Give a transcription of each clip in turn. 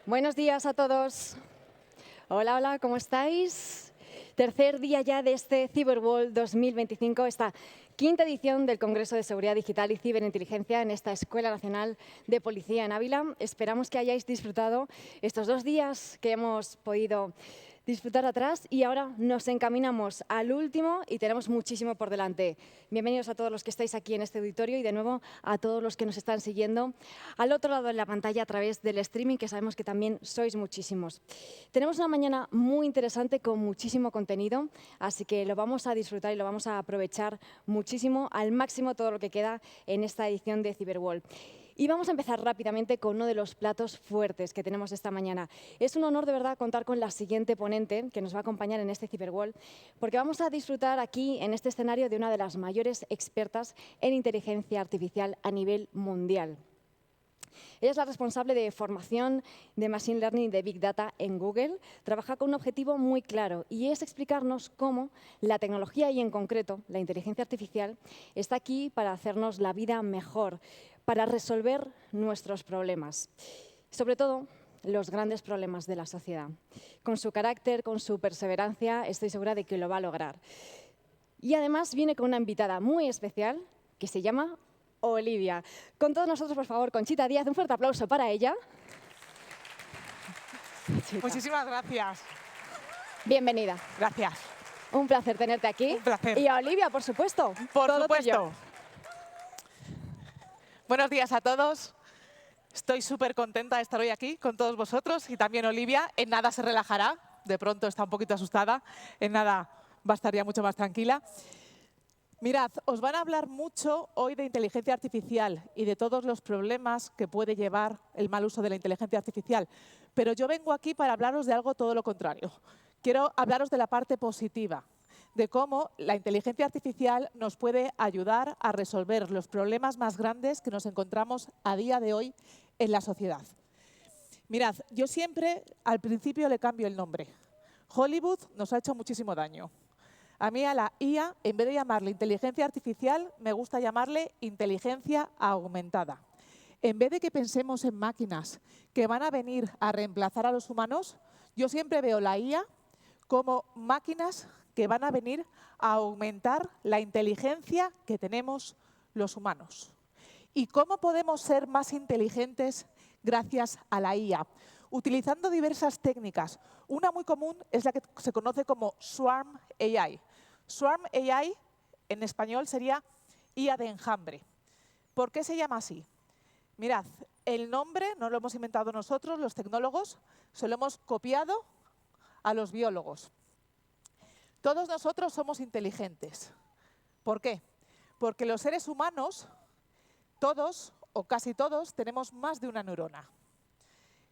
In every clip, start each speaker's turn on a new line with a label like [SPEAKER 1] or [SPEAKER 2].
[SPEAKER 1] Buenos días a todos. Hola, hola, ¿cómo estáis? Tercer día ya de este Cyberworld 2025, esta quinta edición del Congreso de Seguridad Digital y Ciberinteligencia en esta Escuela Nacional de Policía en Ávila. Esperamos que hayáis disfrutado estos 2 días que hemos podido disfrutar atrás y ahora nos encaminamos al último y tenemos muchísimo por delante. Bienvenidos a todos los que estáis aquí en este auditorio y de nuevo a todos los que nos están siguiendo al otro lado de la pantalla a través del streaming, que sabemos que también sois muchísimos. Tenemos una mañana muy interesante con muchísimo contenido, así que lo vamos a disfrutar y lo vamos a aprovechar muchísimo, al máximo todo lo que queda en esta edición de Cyberworld. Y vamos a empezar rápidamente con uno de los platos fuertes que tenemos esta mañana. Es un honor de verdad contar con la siguiente ponente que nos va a acompañar en este Cyberworld, porque vamos a disfrutar aquí en este escenario de una de las mayores expertas en inteligencia artificial a nivel mundial. Ella es la responsable de formación de Machine Learning y de Big Data en Google. Trabaja con un objetivo muy claro y es explicarnos cómo la tecnología y en concreto la inteligencia artificial está aquí para hacernos la vida mejor, para resolver nuestros problemas. Sobre todo, los grandes problemas de la sociedad. Con su carácter, con su perseverancia, estoy segura de que lo va a lograr. Y además viene con una invitada muy especial que se llama Olivia. Con todos nosotros, por favor, Conchita Díaz, un fuerte aplauso para ella.
[SPEAKER 2] Muchísimas gracias.
[SPEAKER 1] Bienvenida.
[SPEAKER 2] Gracias.
[SPEAKER 1] Un placer tenerte aquí.
[SPEAKER 2] Un placer.
[SPEAKER 1] Y a Olivia, por supuesto.
[SPEAKER 2] Por
[SPEAKER 1] todo
[SPEAKER 2] supuesto.
[SPEAKER 1] tuyo.
[SPEAKER 2] Buenos días a todos. Estoy súper contenta de estar hoy aquí con todos vosotros y también Olivia. En nada se relajará. De pronto está un poquito asustada. En nada va a estar ya mucho más tranquila. Mirad, os van a hablar mucho hoy de inteligencia artificial y de todos los problemas que puede llevar el mal uso de la inteligencia artificial. Pero yo vengo aquí para hablaros de algo todo lo contrario. Quiero hablaros de la parte positiva, de cómo la inteligencia artificial nos puede ayudar a resolver los problemas más grandes que nos encontramos a día de hoy en la sociedad. Mirad, yo siempre al principio le cambio el nombre. Hollywood nos ha hecho muchísimo daño. A mí a la IA, en vez de llamarle inteligencia artificial, me gusta llamarle inteligencia aumentada. En vez de que pensemos en máquinas que van a venir a reemplazar a los humanos, yo siempre veo la IA como máquinas que van a venir a aumentar la inteligencia que tenemos los humanos. ¿Y cómo podemos ser más inteligentes gracias a la IA? Utilizando diversas técnicas. Una muy común es la que se conoce como Swarm AI. Swarm AI en español sería IA de enjambre. ¿Por qué se llama así? Mirad, el nombre no lo hemos inventado nosotros, los tecnólogos, se lo hemos copiado a los biólogos. Todos nosotros somos inteligentes. ¿Por qué? Porque los seres humanos, todos o casi todos, tenemos más de una neurona.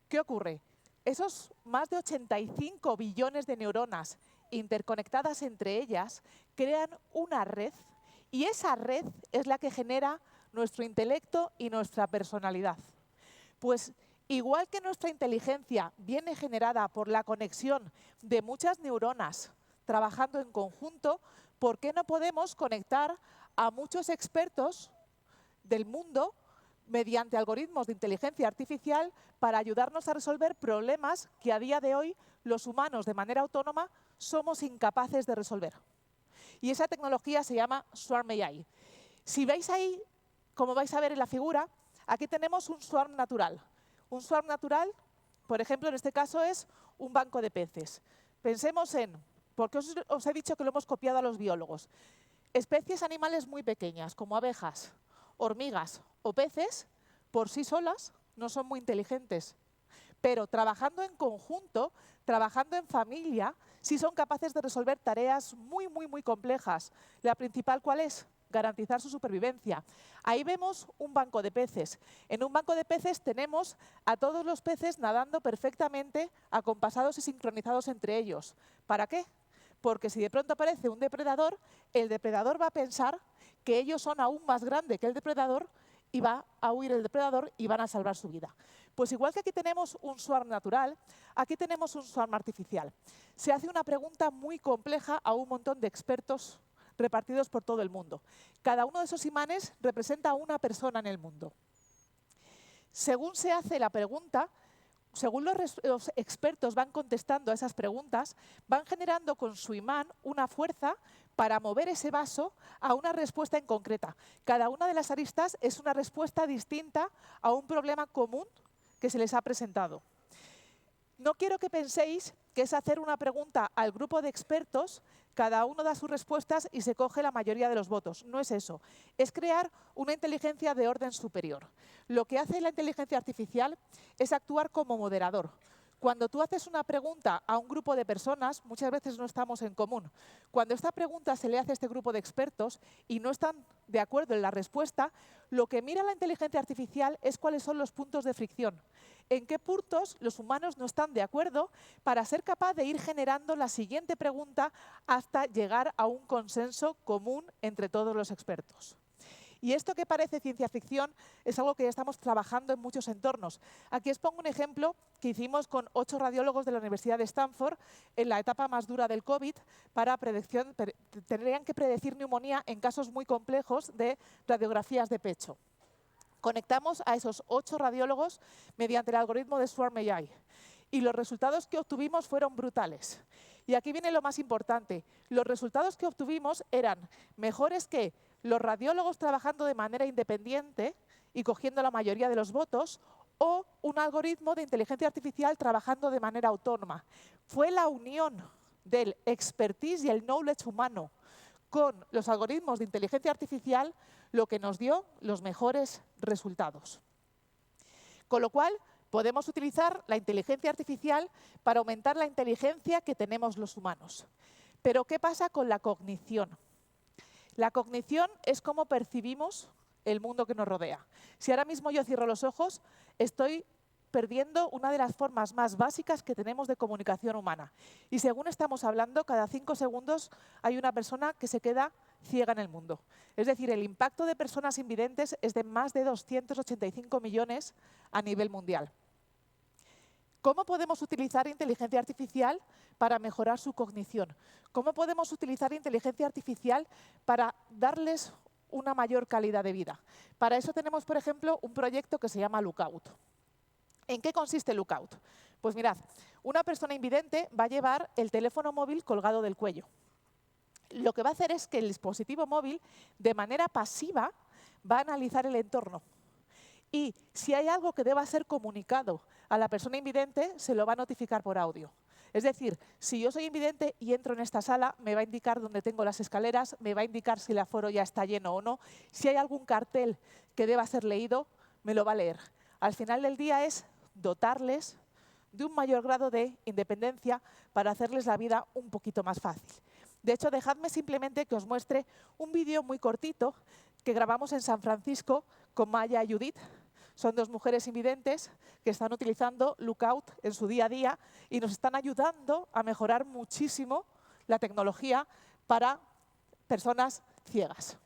[SPEAKER 2] ¿Qué ocurre? Esos más de 85 billones de neuronas interconectadas entre ellas crean una red y esa red es la que genera nuestro intelecto y nuestra personalidad. Pues igual que nuestra inteligencia viene generada por la conexión de muchas neuronas trabajando en conjunto, ¿por qué no podemos conectar a muchos expertos del mundo mediante algoritmos de inteligencia artificial para ayudarnos a resolver problemas que a día de hoy los humanos de manera autónoma somos incapaces de resolver? Y esa tecnología se llama Swarm AI. Si veis ahí, como vais a ver en la figura, aquí tenemos un swarm natural. Un swarm natural, por ejemplo, en este caso es un banco de peces. Pensemos en, porque os he dicho que lo hemos copiado a los biólogos, especies animales muy pequeñas, como abejas, hormigas o peces, por sí solas no son muy inteligentes. Pero trabajando en conjunto, trabajando en familia, sí son capaces de resolver tareas muy, muy, muy complejas. La principal, ¿cuál es? Garantizar su supervivencia. Ahí vemos un banco de peces. En un banco de peces tenemos a todos los peces nadando perfectamente, acompasados y sincronizados entre ellos. ¿Para qué? Porque si de pronto aparece un depredador, el depredador va a pensar que ellos son aún más grandes que el depredador y va a huir el depredador y van a salvar su vida. Pues igual que aquí tenemos un swarm natural, aquí tenemos un swarm artificial. Se hace una pregunta muy compleja a un montón de expertos repartidos por todo el mundo. Cada uno de esos imanes representa a una persona en el mundo. Según se hace la pregunta, según los expertos van contestando a esas preguntas, van generando con su imán una fuerza para mover ese vaso a una respuesta en concreta. Cada una de las aristas es una respuesta distinta a un problema común que se les ha presentado. No quiero que penséis que es hacer una pregunta al grupo de expertos, cada uno da sus respuestas y se coge la mayoría de los votos. No es eso. Es crear una inteligencia de orden superior. Lo que hace la inteligencia artificial es actuar como moderador. Cuando tú haces una pregunta a un grupo de personas, muchas veces no estamos en común. Cuando esta pregunta se le hace a este grupo de expertos y no están de acuerdo en la respuesta, lo que mira la inteligencia artificial es cuáles son los puntos de fricción. En qué puntos los humanos no están de acuerdo para ser capaz de ir generando la siguiente pregunta hasta llegar a un consenso común entre todos los expertos. Y esto que parece ciencia ficción es algo que ya estamos trabajando en muchos entornos. Aquí os pongo un ejemplo que hicimos con 8 radiólogos de la Universidad de Stanford en la etapa más dura del COVID para predicción. Tendrían que predecir neumonía en casos muy complejos de radiografías de pecho. Conectamos a esos 8 radiólogos mediante el algoritmo de Swarm AI. Y los resultados que obtuvimos fueron brutales. Y aquí viene lo más importante. Los resultados que obtuvimos eran mejores que los radiólogos trabajando de manera independiente y cogiendo la mayoría de los votos, o un algoritmo de inteligencia artificial trabajando de manera autónoma. Fue la unión del expertise y el knowledge humano con los algoritmos de inteligencia artificial lo que nos dio los mejores resultados. Con lo cual, podemos utilizar la inteligencia artificial para aumentar la inteligencia que tenemos los humanos. Pero, ¿qué pasa con la cognición? La cognición es cómo percibimos el mundo que nos rodea. Si ahora mismo yo cierro los ojos, estoy perdiendo una de las formas más básicas que tenemos de comunicación humana. Y según estamos hablando, cada 5 segundos hay una persona que se queda ciega en el mundo. Es decir, el impacto de personas invidentes es de más de 285 millones a nivel mundial. ¿Cómo podemos utilizar inteligencia artificial para mejorar su cognición? ¿Cómo podemos utilizar inteligencia artificial para darles una mayor calidad de vida? Para eso tenemos, por ejemplo, un proyecto que se llama Lookout. ¿En qué consiste Lookout? Pues mirad, una persona invidente va a llevar el teléfono móvil colgado del cuello. Lo que va a hacer es que el dispositivo móvil, de manera pasiva, va a analizar el entorno. Y si hay algo que deba ser comunicado a la persona invidente, se lo va a notificar por audio. Es decir, si yo soy invidente y entro en esta sala, me va a indicar dónde tengo las escaleras, me va a indicar si el aforo ya está lleno o no. Si hay algún cartel que deba ser leído, me lo va a leer. Al final del día es dotarles de un mayor grado de independencia para hacerles la vida un poquito más fácil. De hecho, dejadme simplemente que os muestre un vídeo muy cortito que grabamos en San Francisco con Maya y Judith. Son 2 mujeres invidentes que están utilizando Lookout en su día a día y nos están ayudando a mejorar muchísimo la tecnología para personas ciegas.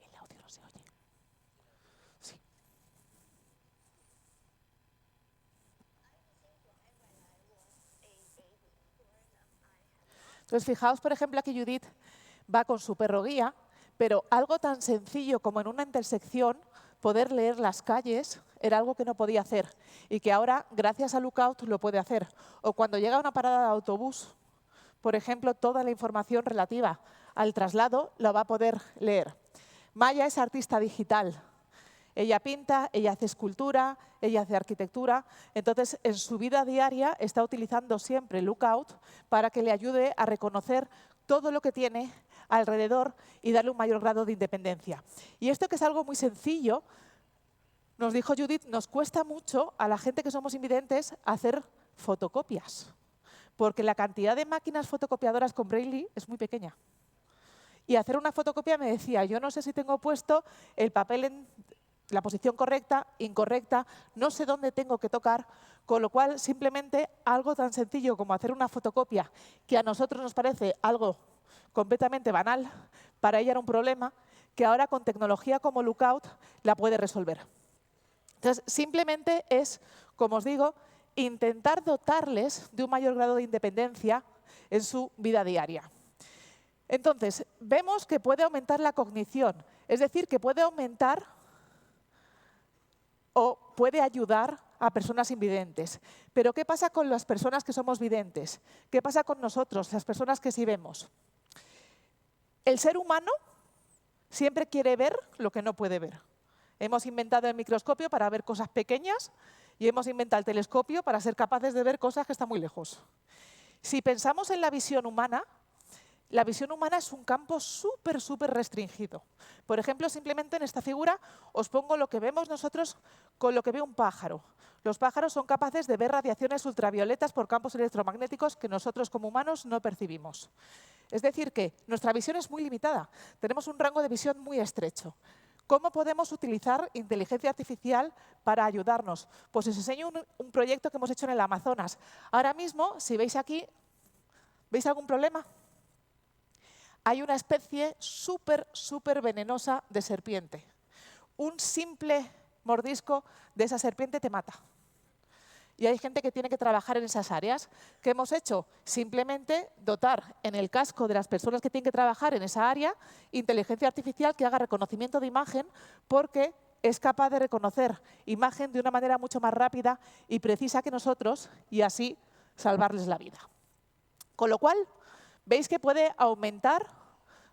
[SPEAKER 2] El audio no se oye. Sí. Entonces, fijaos, por ejemplo, aquí Judith va con su perro guía, pero algo tan sencillo como en una intersección poder leer las calles era algo que no podía hacer y que ahora, gracias a Lookout, lo puede hacer. O cuando llega a una parada de autobús, por ejemplo, toda la información relativa al traslado la va a poder leer. Maya es artista digital. Ella pinta, ella hace escultura, ella hace arquitectura. Entonces, en su vida diaria está utilizando siempre Lookout para que le ayude a reconocer todo lo que tiene alrededor y darle un mayor grado de independencia. Y esto, que es algo muy sencillo, nos dijo Judith, nos cuesta mucho a la gente que somos invidentes hacer fotocopias, porque la cantidad de máquinas fotocopiadoras con Braille es muy pequeña. Y hacer una fotocopia, me decía, yo no sé si tengo puesto el papel la posición correcta, incorrecta, no sé dónde tengo que tocar, con lo cual simplemente algo tan sencillo como hacer una fotocopia, que a nosotros nos parece algo completamente banal, para ella era un problema, que ahora con tecnología como Lookout la puede resolver. Entonces, simplemente es, como os digo, intentar dotarles de un mayor grado de independencia en su vida diaria. Entonces, vemos que puede aumentar la cognición, es decir, que puede aumentar o puede ayudar a personas invidentes. Pero, ¿qué pasa con las personas que somos videntes? ¿Qué pasa con nosotros, las personas que sí vemos? El ser humano siempre quiere ver lo que no puede ver. Hemos inventado el microscopio para ver cosas pequeñas y hemos inventado el telescopio para ser capaces de ver cosas que están muy lejos. Si pensamos en la visión humana es un campo súper restringido. Por ejemplo, simplemente en esta figura os pongo lo que vemos nosotros con lo que ve un pájaro. Los pájaros son capaces de ver radiaciones ultravioletas por campos electromagnéticos que nosotros como humanos no percibimos. Es decir, que nuestra visión es muy limitada. Tenemos un rango de visión muy estrecho. ¿Cómo podemos utilizar inteligencia artificial para ayudarnos? Pues os enseño un proyecto que hemos hecho en el Amazonas. Ahora mismo, si veis aquí, ¿veis algún problema? Hay una especie súper venenosa de serpiente. Un simple mordisco de esa serpiente te mata. Y hay gente que tiene que trabajar en esas áreas. ¿Qué hemos hecho? Simplemente dotar en el casco de las personas que tienen que trabajar en esa área inteligencia artificial que haga reconocimiento de imagen, porque es capaz de reconocer imagen de una manera mucho más rápida y precisa que nosotros, y así salvarles la vida. Con lo cual, veis que puede aumentar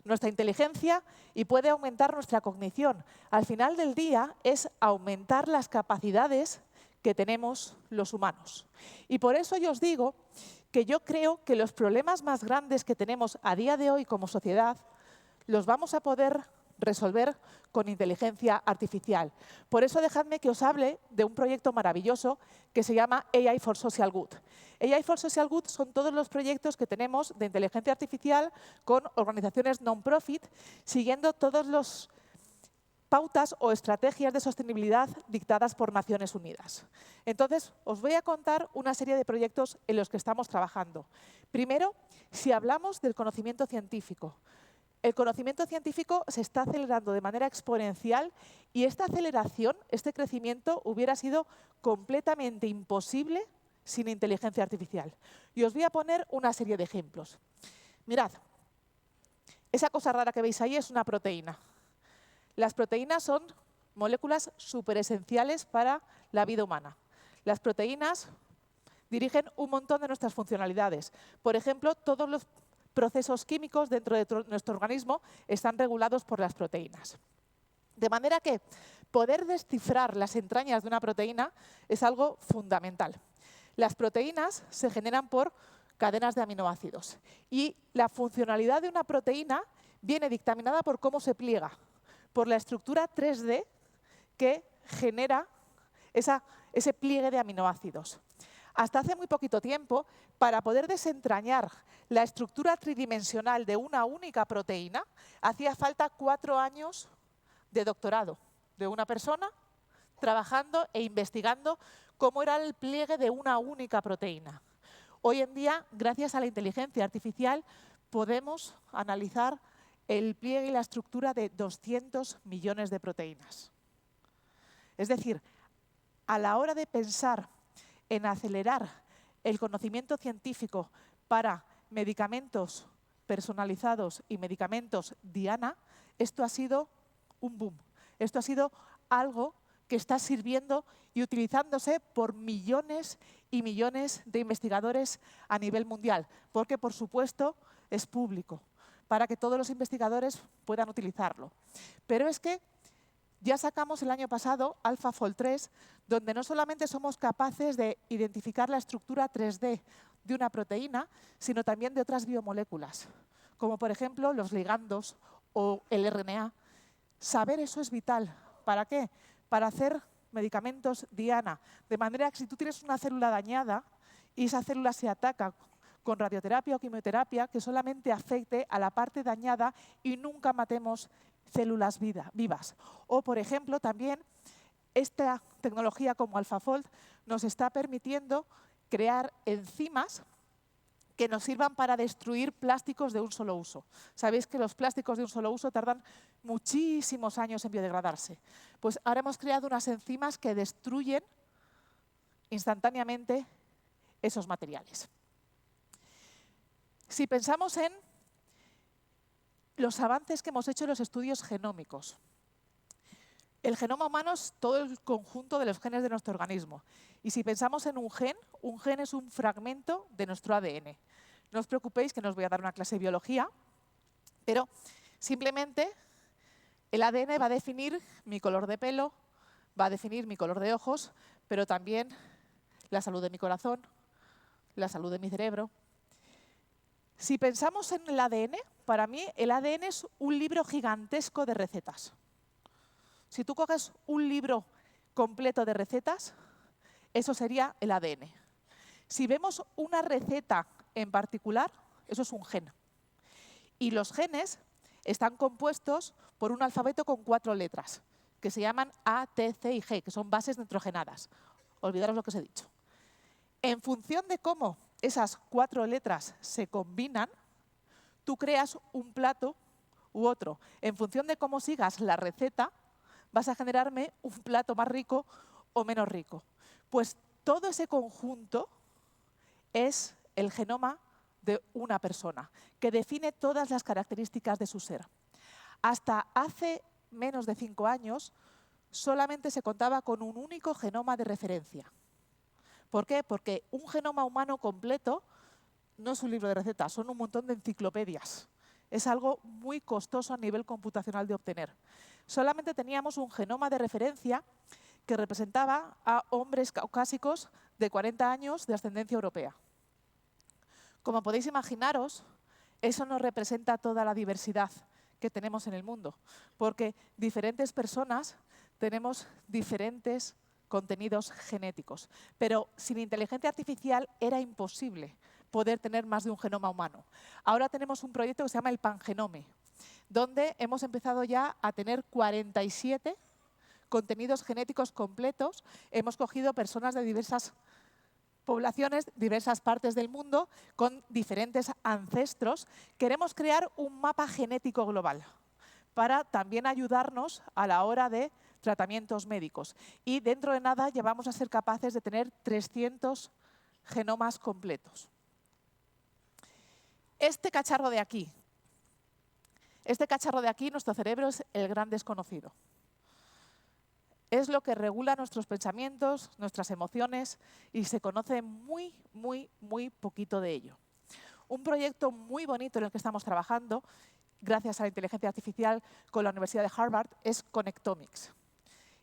[SPEAKER 2] nuestra inteligencia y puede aumentar nuestra cognición. Al final del día es aumentar las capacidades que tenemos los humanos. Y por eso yo os digo que yo creo que los problemas más grandes que tenemos a día de hoy como sociedad los vamos a poder resolver con inteligencia artificial. Por eso dejadme que os hable de un proyecto maravilloso que se llama AI for Social Good. AI for Social Good son todos los proyectos que tenemos de inteligencia artificial con organizaciones non-profit, siguiendo todos los pautas o estrategias de sostenibilidad dictadas por Naciones Unidas. Entonces, os voy a contar una serie de proyectos en los que estamos trabajando. Primero, si hablamos del conocimiento científico. El conocimiento científico se está acelerando de manera exponencial y esta aceleración, este crecimiento, hubiera sido completamente imposible sin inteligencia artificial. Y os voy a poner una serie de ejemplos. Mirad, esa cosa rara que veis ahí es una proteína. Las proteínas son moléculas superesenciales para la vida humana. Las proteínas dirigen un montón de nuestras funcionalidades. Por ejemplo, todos los procesos químicos dentro de nuestro organismo están regulados por las proteínas. De manera que poder descifrar las entrañas de una proteína es algo fundamental. Las proteínas se generan por cadenas de aminoácidos y la funcionalidad de una proteína viene dictaminada por cómo se pliega, por la estructura 3D que genera ese pliegue de aminoácidos. Hasta hace muy poquito tiempo, para poder desentrañar la estructura tridimensional de una única proteína, hacía falta 4 años de doctorado de una persona trabajando e investigando cómo era el pliegue de una única proteína. Hoy en día, gracias a la inteligencia artificial, podemos analizar el pliegue y la estructura de 200 millones de proteínas. Es decir, a la hora de pensar en acelerar el conocimiento científico para medicamentos personalizados y medicamentos diana, esto ha sido un boom. Esto ha sido algo que está sirviendo y utilizándose por millones y millones de investigadores a nivel mundial, porque, por supuesto, es público, para que todos los investigadores puedan utilizarlo. Pero es que ya sacamos el año pasado AlphaFold 3, donde no solamente somos capaces de identificar la estructura 3D de una proteína, sino también de otras biomoléculas, como por ejemplo los ligandos o el RNA. Saber eso es vital. ¿Para qué? Para hacer medicamentos diana. De manera que si tú tienes una célula dañada y esa célula se ataca con radioterapia o quimioterapia, que solamente afecte a la parte dañada y nunca matemos células vivas. O, por ejemplo, también esta tecnología como AlphaFold nos está permitiendo crear enzimas que nos sirvan para destruir plásticos de un solo uso. Sabéis que los plásticos de un solo uso tardan muchísimos años en biodegradarse. Pues ahora hemos creado unas enzimas que destruyen instantáneamente esos materiales. Si pensamos en los avances que hemos hecho en los estudios genómicos, el genoma humano es todo el conjunto de los genes de nuestro organismo. Y si pensamos en un gen es un fragmento de nuestro ADN. No os preocupéis que no os voy a dar una clase de biología, pero simplemente el ADN va a definir mi color de pelo, va a definir mi color de ojos, pero también la salud de mi corazón, la salud de mi cerebro. Si pensamos en el ADN, para mí el ADN es un libro gigantesco de recetas. Si tú coges un libro completo de recetas, eso sería el ADN. Si vemos una receta en particular, eso es un gen. Y los genes están compuestos por un alfabeto con 4 letras, que se llaman A, T, C y G, que son bases nitrogenadas. Olvidaros lo que os he dicho. En función de cómo esas 4 letras se combinan, tú creas un plato u otro. En función de cómo sigas la receta, vas a generarme un plato más rico o menos rico. Pues todo ese conjunto es el genoma de una persona, que define todas las características de su ser. Hasta hace menos de 5 años, solamente se contaba con un único genoma de referencia. ¿Por qué? Porque un genoma humano completo no es un libro de recetas, son un montón de enciclopedias. Es algo muy costoso a nivel computacional de obtener. Solamente teníamos un genoma de referencia que representaba a hombres caucásicos de 40 años de ascendencia europea. Como podéis imaginaros, eso no representa toda la diversidad que tenemos en el mundo, porque diferentes personas tenemos diferentes contenidos genéticos. Pero sin inteligencia artificial era imposible poder tener más de un genoma humano. Ahora tenemos un proyecto que se llama el Pangenome, donde hemos empezado ya a tener 47 contenidos genéticos completos. Hemos cogido personas de diversas poblaciones, diversas partes del mundo, con diferentes ancestros. Queremos crear un mapa genético global para también ayudarnos a la hora de tratamientos médicos. Y dentro de nada ya vamos a ser capaces de tener 300 genomas completos. Este cacharro de aquí, nuestro cerebro es el gran desconocido. Es lo que regula nuestros pensamientos, nuestras emociones, y se conoce muy, muy, muy poquito de ello. Un proyecto muy bonito en el que estamos trabajando, gracias a la inteligencia artificial con la Universidad de Harvard, es Connectomics.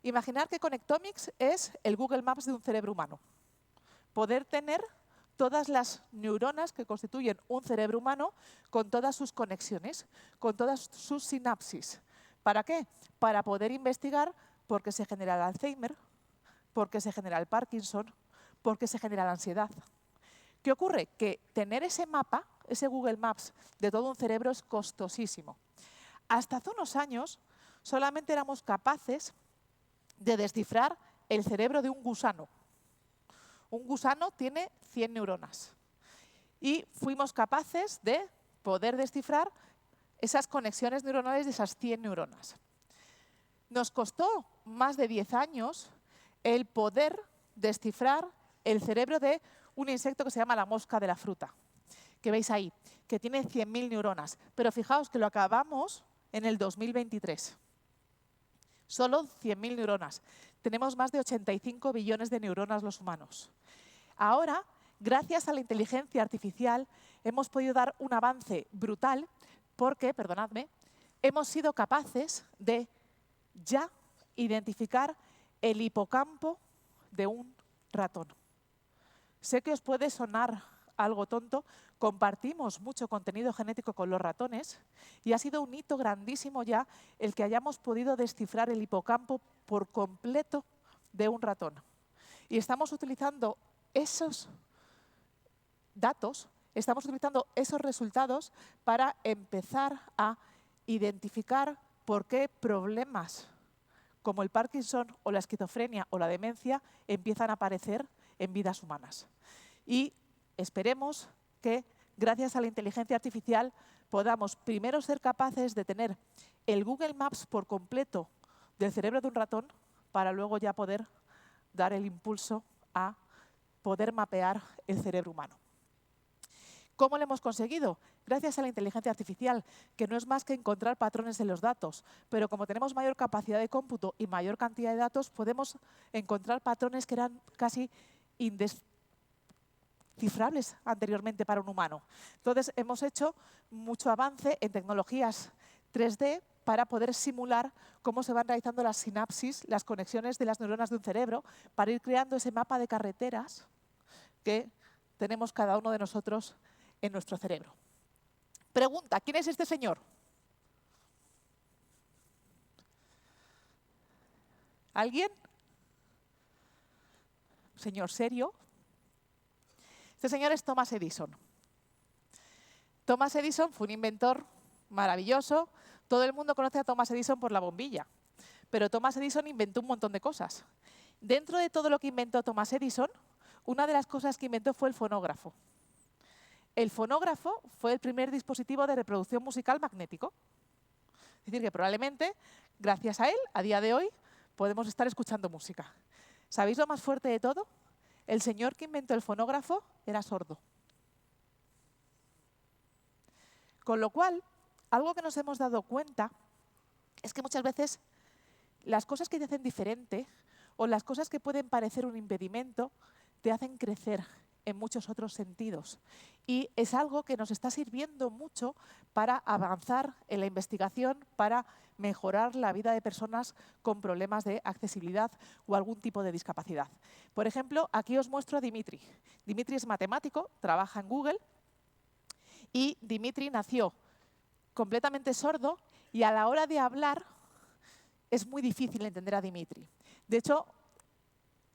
[SPEAKER 2] Imaginar que Connectomics es el Google Maps de un cerebro humano. Poder tener todas las neuronas que constituyen un cerebro humano con todas sus conexiones, con todas sus sinapsis. ¿Para qué? Para poder investigar por qué se genera el Alzheimer, por qué se genera el Parkinson, por qué se genera la ansiedad. ¿Qué ocurre? Que tener ese mapa, ese Google Maps de todo un cerebro es costosísimo. Hasta hace unos años solamente éramos capaces de descifrar el cerebro de un gusano. Un gusano tiene 100 neuronas. Y fuimos capaces de poder descifrar esas conexiones neuronales de esas 100 neuronas. Nos costó más de 10 años el poder descifrar el cerebro de un insecto que se llama la mosca de la fruta, que veis ahí, que tiene 100.000 neuronas. Pero fijaos que lo acabamos en el 2023. Solo 100.000 neuronas. Tenemos más de 85 billones de neuronas los humanos. Ahora, gracias a la inteligencia artificial, hemos podido dar un avance brutal porque, perdonadme, hemos sido capaces de ya identificar el hipocampo de un ratón. Sé que os puede sonar algo tonto, compartimos mucho contenido genético con los ratones y ha sido un hito grandísimo ya el que hayamos podido descifrar el hipocampo por completo de un ratón. Y estamos utilizando esos datos, estamos utilizando esos resultados para empezar a identificar por qué problemas como el Parkinson o la esquizofrenia o la demencia empiezan a aparecer en vidas humanas. Y esperemos que, gracias a la inteligencia artificial, podamos primero ser capaces de tener el Google Maps por completo del cerebro de un ratón para luego ya poder dar el impulso a poder mapear el cerebro humano. ¿Cómo lo hemos conseguido? Gracias a la inteligencia artificial, que no es más que encontrar patrones en los datos, pero como tenemos mayor capacidad de cómputo y mayor cantidad de datos, podemos encontrar patrones que eran casi indescifrables anteriormente para un humano. Entonces, hemos hecho mucho avance en tecnologías 3D para poder simular cómo se van realizando las sinapsis, las conexiones de las neuronas de un cerebro, para ir creando ese mapa de carreteras que tenemos cada uno de nosotros en nuestro cerebro. Pregunta, ¿quién es este señor? ¿Alguien? Señor serio. Este señor es Thomas Edison. Thomas Edison fue un inventor maravilloso. Todo el mundo conoce a Thomas Edison por la bombilla, pero Thomas Edison inventó un montón de cosas. Dentro de todo lo que inventó Thomas Edison, una de las cosas que inventó fue el fonógrafo. El fonógrafo fue el primer dispositivo de reproducción musical magnético. Es decir, que probablemente, gracias a él, a día de hoy, podemos estar escuchando música. ¿Sabéis lo más fuerte de todo? El señor que inventó el fonógrafo era sordo. Con lo cual, algo que nos hemos dado cuenta es que muchas veces las cosas que te hacen diferente o las cosas que pueden parecer un impedimento te hacen crecer en muchos otros sentidos. Y es algo que nos está sirviendo mucho para avanzar en la investigación, para mejorar la vida de personas con problemas de accesibilidad o algún tipo de discapacidad. Por ejemplo, aquí os muestro a Dimitri. Dimitri es matemático, trabaja en Google y Dimitri nació completamente sordo y a la hora de hablar es muy difícil entender a Dimitri. De hecho,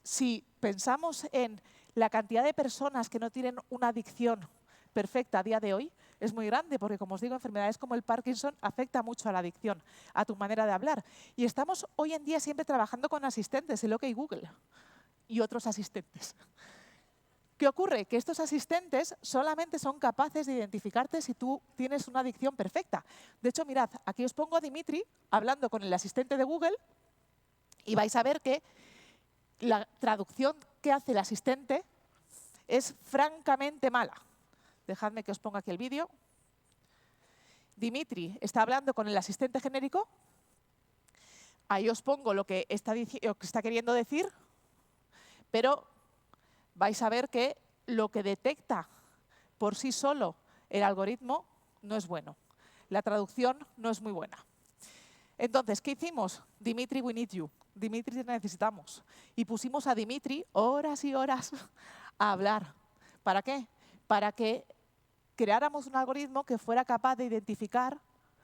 [SPEAKER 2] si pensamos en la cantidad de personas que no tienen una adicción perfecta a día de hoy, es muy grande, porque como os digo, enfermedades como el Parkinson afecta mucho a la adicción, a tu manera de hablar. Y estamos hoy en día siempre trabajando con asistentes, el OK Google y otros asistentes. ¿Qué ocurre? Que estos asistentes solamente son capaces de identificarte si tú tienes una adicción perfecta. De hecho, mirad, aquí os pongo a Dimitri hablando con el asistente de Google y vais a ver que la traducción que hace el asistente es francamente mala. Dejadme que os ponga aquí el vídeo. Dimitri está hablando con el asistente genérico. Ahí os pongo lo que está queriendo decir, pero vais a ver que lo que detecta por sí solo el algoritmo no es bueno. La traducción no es muy buena. Entonces, ¿qué hicimos? Dimitri, we need you. Dimitri, te necesitamos. Y pusimos a Dimitri horas y horas a hablar. ¿Para qué? Para que creáramos un algoritmo que fuera capaz de identificar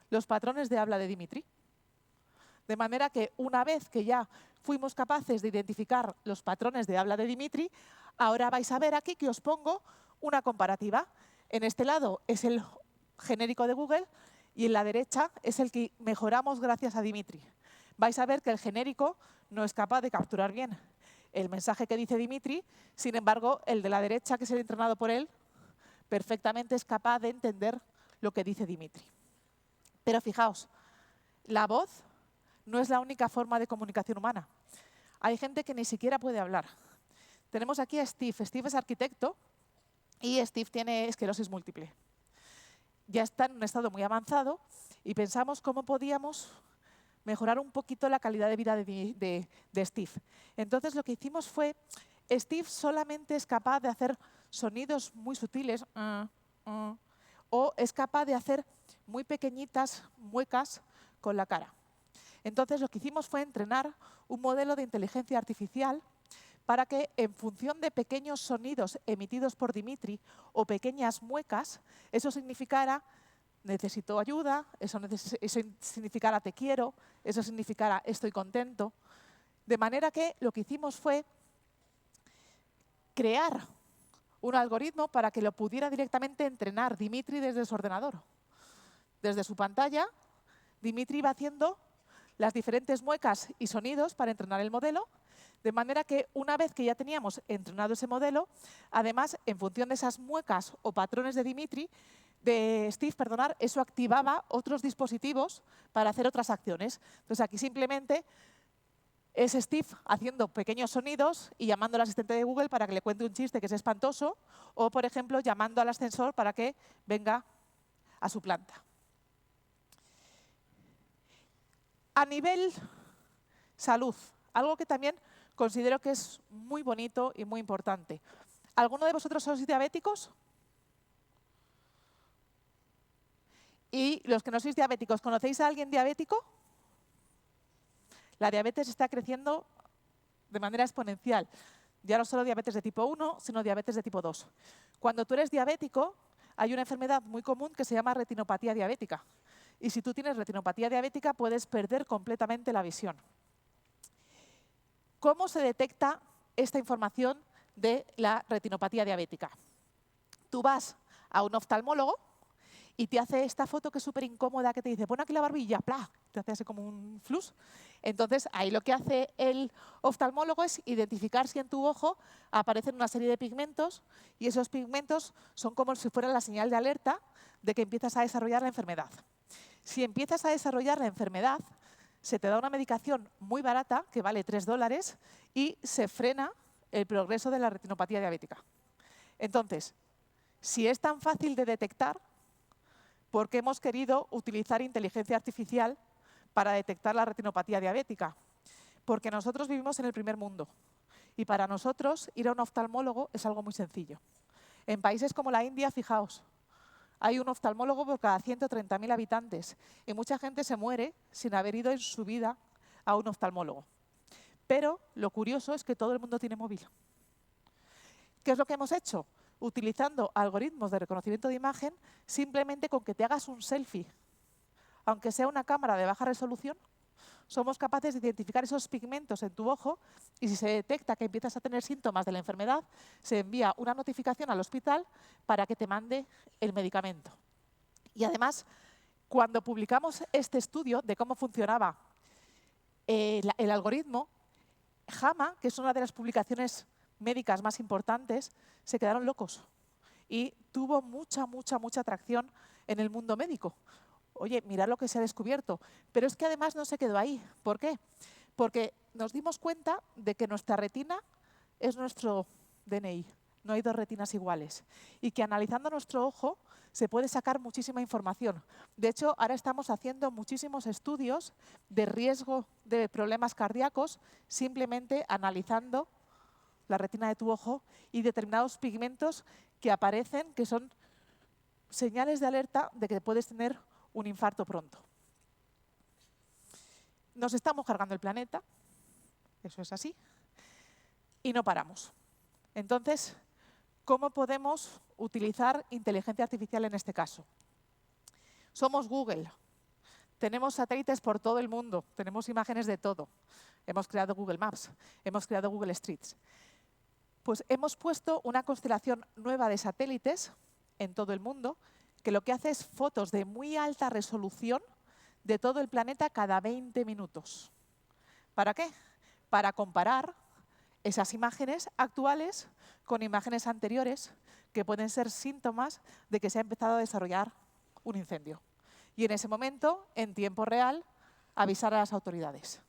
[SPEAKER 2] los patrones de habla de Dimitri. De manera que una vez que ya fuimos capaces de identificar los patrones de habla de Dimitri, ahora vais a ver aquí que os pongo una comparativa. En este lado es el genérico de Google y en la derecha es el que mejoramos gracias a Dimitri. Vais a ver que el genérico no es capaz de capturar bien el mensaje que dice Dimitri, sin embargo, el de la derecha, que es el entrenado por él, perfectamente es capaz de entender lo que dice Dimitri. Pero fijaos, la voz no es la única forma de comunicación humana. Hay gente que ni siquiera puede hablar. Tenemos aquí a Steve. Steve es arquitecto y Steve tiene esclerosis múltiple. Ya está en un estado muy avanzado y pensamos cómo podíamos mejorar un poquito la calidad de vida de Steve. Entonces lo que hicimos fue, Steve solamente es capaz de hacer sonidos muy sutiles o es capaz de hacer muy pequeñitas muecas con la cara. Entonces lo que hicimos fue entrenar un modelo de inteligencia artificial para que en función de pequeños sonidos emitidos por Dimitri o pequeñas muecas, eso significara necesito ayuda, eso significara te quiero, eso significara estoy contento. De manera que lo que hicimos fue crear un algoritmo para que lo pudiera directamente entrenar Dimitri desde su ordenador. Desde su pantalla, Dimitri iba haciendo las diferentes muecas y sonidos para entrenar el modelo, de manera que una vez que ya teníamos entrenado ese modelo, además, en función de esas muecas o patrones de Steve, eso activaba otros dispositivos para hacer otras acciones. Entonces, aquí simplemente es Steve haciendo pequeños sonidos y llamando al asistente de Google para que le cuente un chiste que es espantoso, o, por ejemplo, llamando al ascensor para que venga a su planta. A nivel salud, algo que también considero que es muy bonito y muy importante. ¿Alguno de vosotros sois diabéticos? Y los que no sois diabéticos, ¿conocéis a alguien diabético? La diabetes está creciendo de manera exponencial. Ya no solo diabetes de tipo 1, sino diabetes de tipo 2. Cuando tú eres diabético, hay una enfermedad muy común que se llama retinopatía diabética. Y si tú tienes retinopatía diabética, puedes perder completamente la visión. ¿Cómo se detecta esta información de la retinopatía diabética? Tú vas a un oftalmólogo y te hace esta foto que es súper incómoda, que te dice, pon aquí la barbilla, ¡plá! Te hace así como un flux. Entonces, ahí lo que hace el oftalmólogo es identificar si en tu ojo aparecen una serie de pigmentos, y esos pigmentos son como si fuera la señal de alerta de que empiezas a desarrollar la enfermedad. Si empiezas a desarrollar la enfermedad, se te da una medicación muy barata, que vale $3, y se frena el progreso de la retinopatía diabética. Entonces, si es tan fácil de detectar, ¿por qué hemos querido utilizar inteligencia artificial para detectar la retinopatía diabética? Porque nosotros vivimos en el primer mundo y para nosotros ir a un oftalmólogo es algo muy sencillo. En países como la India, fijaos, hay un oftalmólogo por cada 130.000 habitantes y mucha gente se muere sin haber ido en su vida a un oftalmólogo. Pero lo curioso es que todo el mundo tiene móvil. ¿Qué es lo que hemos hecho? Utilizando algoritmos de reconocimiento de imagen, simplemente con que te hagas un selfie, aunque sea una cámara de baja resolución, somos capaces de identificar esos pigmentos en tu ojo, y si se detecta que empiezas a tener síntomas de la enfermedad, se envía una notificación al hospital para que te mande el medicamento. Y además, cuando publicamos este estudio de cómo funcionaba el algoritmo, JAMA, que es una de las publicaciones médicas más importantes, se quedaron locos y tuvo mucha atracción en el mundo médico. Oye, mirad lo que se ha descubierto. Pero es que además no se quedó ahí. ¿Por qué? Porque nos dimos cuenta de que nuestra retina es nuestro DNI. No hay dos retinas iguales. Y que analizando nuestro ojo se puede sacar muchísima información. De hecho, ahora estamos haciendo muchísimos estudios de riesgo de problemas cardíacos simplemente analizando la retina de tu ojo y determinados pigmentos que aparecen, que son señales de alerta de que puedes tener un infarto pronto. Nos estamos cargando el planeta, eso es así, y no paramos. Entonces, ¿cómo podemos utilizar inteligencia artificial en este caso? Somos Google. Tenemos satélites por todo el mundo, tenemos imágenes de todo. Hemos creado Google Maps, hemos creado Google Streets. Pues hemos puesto una constelación nueva de satélites en todo el mundo que lo que hace es fotos de muy alta resolución de todo el planeta cada 20 minutos. ¿Para qué? Para comparar esas imágenes actuales con imágenes anteriores que pueden ser síntomas de que se ha empezado a desarrollar un incendio. Y en ese momento, en tiempo real, avisar a las autoridades.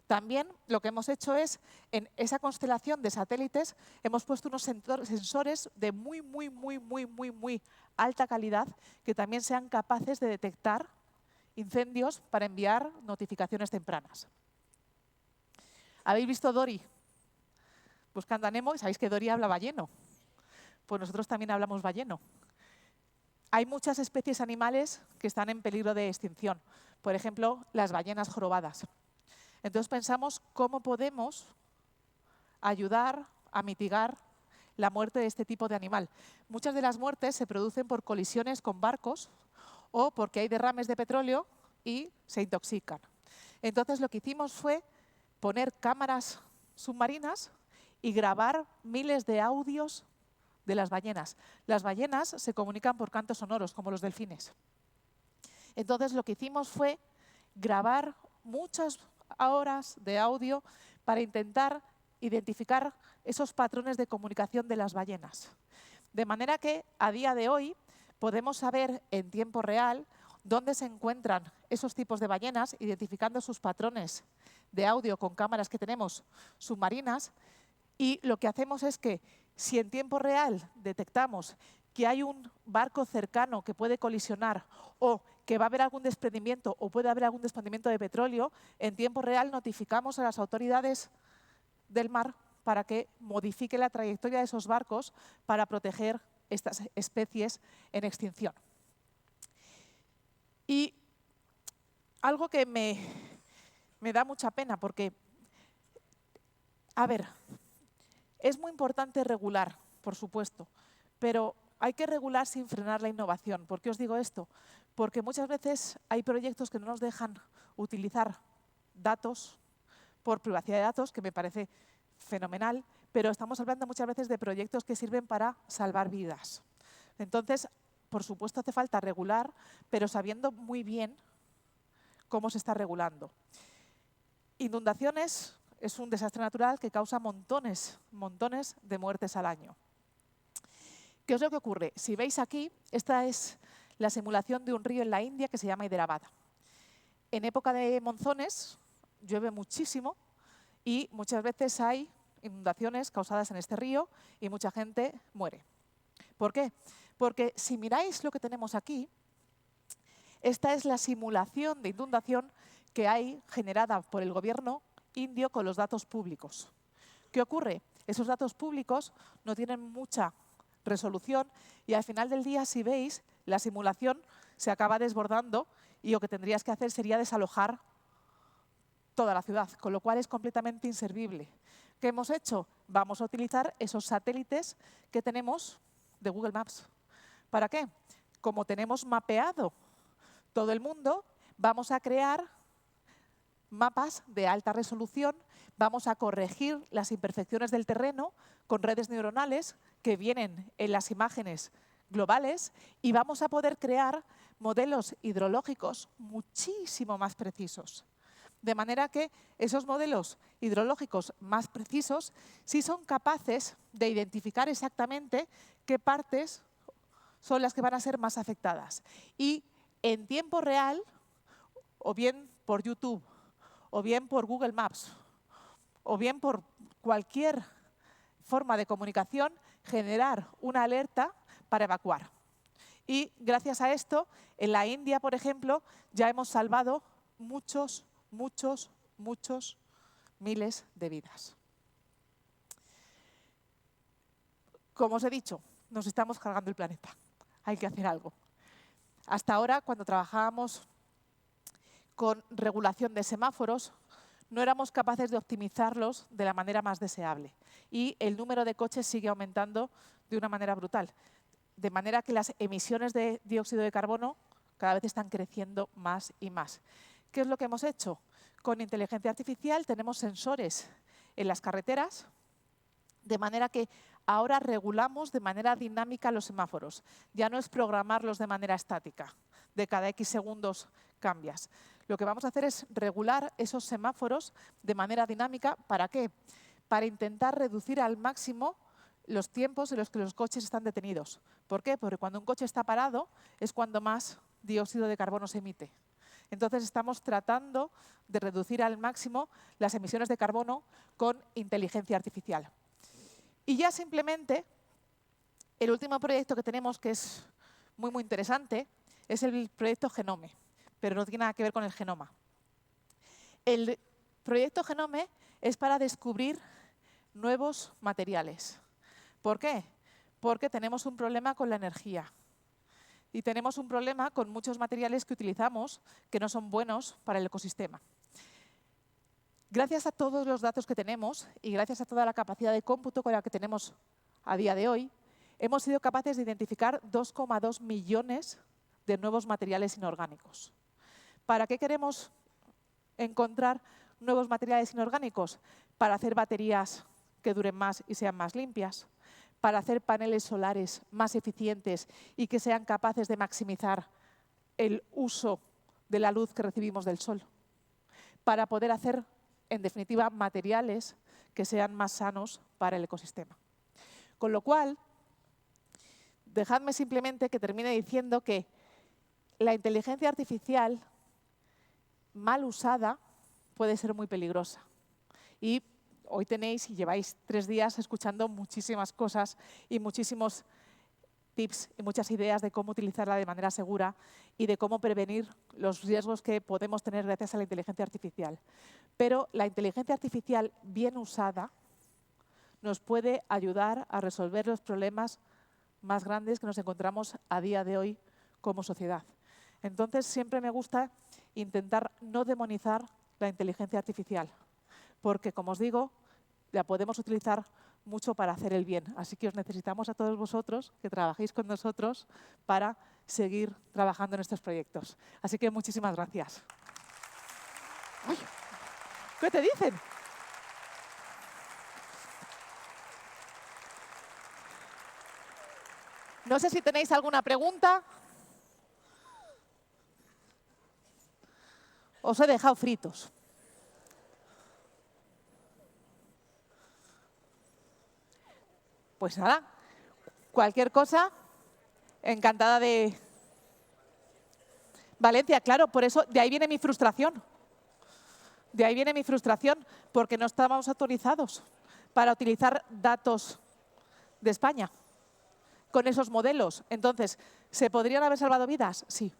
[SPEAKER 2] También lo que hemos hecho es, en esa constelación de satélites, hemos puesto unos sensores de muy alta calidad que también sean capaces de detectar incendios para enviar notificaciones tempranas. ¿Habéis visto Dory? Buscando a Nemo, y sabéis que Dory habla balleno. Pues nosotros también hablamos balleno. Hay muchas especies animales que están en peligro de extinción. Por ejemplo, las ballenas jorobadas. Entonces pensamos cómo podemos ayudar a mitigar la muerte de este tipo de animal. Muchas de las muertes se producen por colisiones con barcos o porque hay derrames de petróleo y se intoxican. Entonces lo que hicimos fue poner cámaras submarinas y grabar miles de audios de las ballenas. Las ballenas se comunican por cantos sonoros, como los delfines. Entonces lo que hicimos fue grabar muchas horas de audio para intentar identificar esos patrones de comunicación de las ballenas. De manera que a día de hoy podemos saber en tiempo real dónde se encuentran esos tipos de ballenas, identificando sus patrones de audio con cámaras que tenemos submarinas. Y lo que hacemos es que si en tiempo real detectamos que hay un barco cercano que puede colisionar o que va a haber algún desprendimiento o puede haber algún desprendimiento de petróleo, en tiempo real notificamos a las autoridades del mar para que modifique la trayectoria de esos barcos para proteger estas especies en extinción. Y algo que me da mucha pena porque, a ver, es muy importante regular, por supuesto, pero hay que regular sin frenar la innovación. ¿Por qué os digo esto? Porque muchas veces hay proyectos que no nos dejan utilizar datos por privacidad de datos, que me parece fenomenal, pero estamos hablando muchas veces de proyectos que sirven para salvar vidas. Entonces, por supuesto, hace falta regular, pero sabiendo muy bien cómo se está regulando. Inundaciones es un desastre natural que causa montones de muertes al año. ¿Qué es lo que ocurre? Si veis aquí, esta es la simulación de un río en la India que se llama Hyderabad. En época de monzones llueve muchísimo y muchas veces hay inundaciones causadas en este río y mucha gente muere. ¿Por qué? Porque si miráis lo que tenemos aquí, esta es la simulación de inundación que hay generada por el gobierno indio con los datos públicos. ¿Qué ocurre? Esos datos públicos no tienen mucha resolución y al final del día, si veis, la simulación se acaba desbordando y lo que tendrías que hacer sería desalojar toda la ciudad, con lo cual es completamente inservible. ¿Qué hemos hecho? Vamos a utilizar esos satélites que tenemos de Google Maps. ¿Para qué? Como tenemos mapeado todo el mundo, vamos a crear mapas de alta resolución, vamos a corregir las imperfecciones del terreno con redes neuronales que vienen en las imágenes globales y vamos a poder crear modelos hidrológicos muchísimo más precisos. De manera que esos modelos hidrológicos más precisos sí son capaces de identificar exactamente qué partes son las que van a ser más afectadas. Y en tiempo real, o bien por YouTube, o bien por Google Maps, o bien por cualquier forma de comunicación, generar una alerta para evacuar. Y gracias a esto, en la India, por ejemplo, ya hemos salvado muchos miles de vidas. Como os he dicho, nos estamos cargando el planeta. Hay que hacer algo. Hasta ahora, cuando trabajábamos con regulación de semáforos, no éramos capaces de optimizarlos de la manera más deseable. Y el número de coches sigue aumentando de una manera brutal. De manera que las emisiones de dióxido de carbono cada vez están creciendo más y más. ¿Qué es lo que hemos hecho? Con inteligencia artificial tenemos sensores en las carreteras, de manera que ahora regulamos de manera dinámica los semáforos. Ya no es programarlos de manera estática, de cada X segundos cambias. Lo que vamos a hacer es regular esos semáforos de manera dinámica. ¿Para qué? Para intentar reducir al máximo los tiempos en los que los coches están detenidos. ¿Por qué? Porque cuando un coche está parado es cuando más dióxido de carbono se emite. Entonces estamos tratando de reducir al máximo las emisiones de carbono con inteligencia artificial. Y ya simplemente, el último proyecto que tenemos, que es muy interesante, es el proyecto Genome, pero no tiene nada que ver con el genoma. El proyecto Genome es para descubrir nuevos materiales. ¿Por qué? Porque tenemos un problema con la energía. Y tenemos un problema con muchos materiales que utilizamos que no son buenos para el ecosistema. Gracias a todos los datos que tenemos y gracias a toda la capacidad de cómputo con la que tenemos a día de hoy, hemos sido capaces de identificar 2,2 millones de nuevos materiales inorgánicos. ¿Para qué queremos encontrar nuevos materiales inorgánicos? Para hacer baterías que duren más y sean más limpias, para hacer paneles solares más eficientes y que sean capaces de maximizar el uso de la luz que recibimos del sol, para poder hacer, en definitiva, materiales que sean más sanos para el ecosistema. Con lo cual, dejadme simplemente que termine diciendo que la inteligencia artificial, mal usada, puede ser muy peligrosa. Y hoy tenéis y lleváis 3 días escuchando muchísimas cosas y muchísimos tips y muchas ideas de cómo utilizarla de manera segura y de cómo prevenir los riesgos que podemos tener gracias a la inteligencia artificial. Pero la inteligencia artificial bien usada nos puede ayudar a resolver los problemas más grandes que nos encontramos a día de hoy como sociedad. Entonces, siempre me gusta intentar no demonizar la inteligencia artificial, porque, como os digo, la podemos utilizar mucho para hacer el bien. Así que os necesitamos a todos vosotros que trabajéis con nosotros para seguir trabajando en estos proyectos. Así que muchísimas gracias. ¡Ay! ¿Qué te dicen? No sé si tenéis alguna pregunta. Os he dejado fritos. Pues nada, cualquier cosa, encantada de... Valencia, claro, por eso, de ahí viene mi frustración. De ahí viene mi frustración, porque no estábamos autorizados para utilizar datos de España con esos modelos. Entonces, ¿se podrían haber salvado vidas? Sí.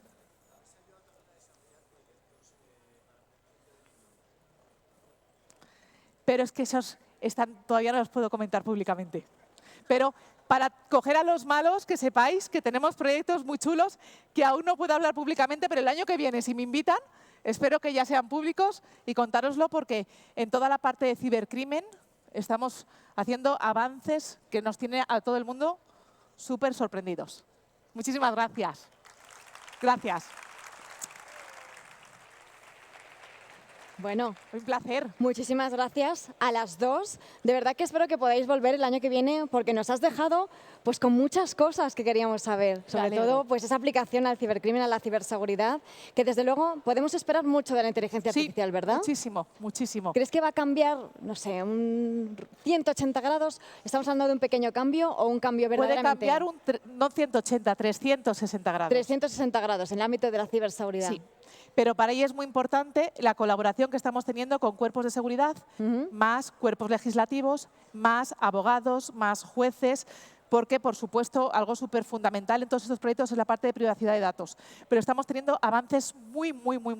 [SPEAKER 2] Pero es que esos todavía no los puedo comentar públicamente. Pero para coger a los malos, que sepáis que tenemos proyectos muy chulos que aún no puedo hablar públicamente, pero el año que viene, si me invitan, espero que ya sean públicos y contároslo, porque en toda la parte de cibercrimen estamos haciendo avances que nos tiene a todo el mundo súper sorprendidos. Muchísimas gracias. Gracias.
[SPEAKER 1] Bueno,
[SPEAKER 2] un placer.
[SPEAKER 1] Muchísimas gracias a las dos. De verdad que espero que podáis volver el año que viene, porque nos has dejado pues con muchas cosas que queríamos saber. Sobre todo pues esa aplicación al cibercrimen, a la ciberseguridad, que desde luego podemos esperar mucho de la inteligencia artificial, ¿verdad?
[SPEAKER 2] Muchísimo, muchísimo.
[SPEAKER 1] ¿Crees que va a cambiar, no sé, un 180 grados? ¿Estamos hablando de un pequeño cambio o un cambio verdaderamente?
[SPEAKER 2] Puede cambiar no 180, 360 grados.
[SPEAKER 1] 360 grados en el ámbito de la ciberseguridad.
[SPEAKER 2] Sí. Pero para ello es muy importante la colaboración que estamos teniendo con cuerpos de seguridad, más cuerpos legislativos, más abogados, más jueces, porque, por supuesto, algo súper fundamental en todos estos proyectos es la parte de privacidad de datos. Pero estamos teniendo avances muy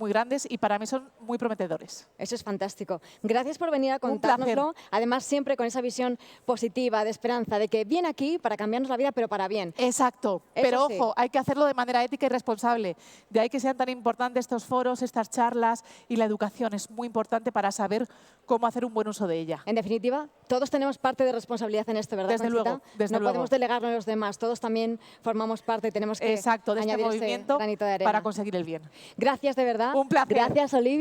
[SPEAKER 2] grandes y para mí son muy prometedores.
[SPEAKER 1] Eso es fantástico. Gracias por venir a contárnoslo. Además, siempre con esa visión positiva, de esperanza, de que viene aquí para cambiarnos la vida, pero para bien.
[SPEAKER 2] Exacto. Pero, ojo, hay que hacerlo de manera ética y responsable. De ahí que sean tan importantes estos foros, estas charlas y la educación. Es muy importante para saber cómo hacer un buen uso de ella.
[SPEAKER 1] En definitiva, todos tenemos parte de responsabilidad en esto, ¿verdad,
[SPEAKER 2] Desde luego,
[SPEAKER 1] no podemos delegarlo a los demás. Todos también formamos parte y tenemos que
[SPEAKER 2] de
[SPEAKER 1] añadir
[SPEAKER 2] este movimiento
[SPEAKER 1] ese granito de arena
[SPEAKER 2] para conseguir el bien.
[SPEAKER 1] Gracias, de verdad.
[SPEAKER 2] Un placer.
[SPEAKER 1] Gracias, Olivia.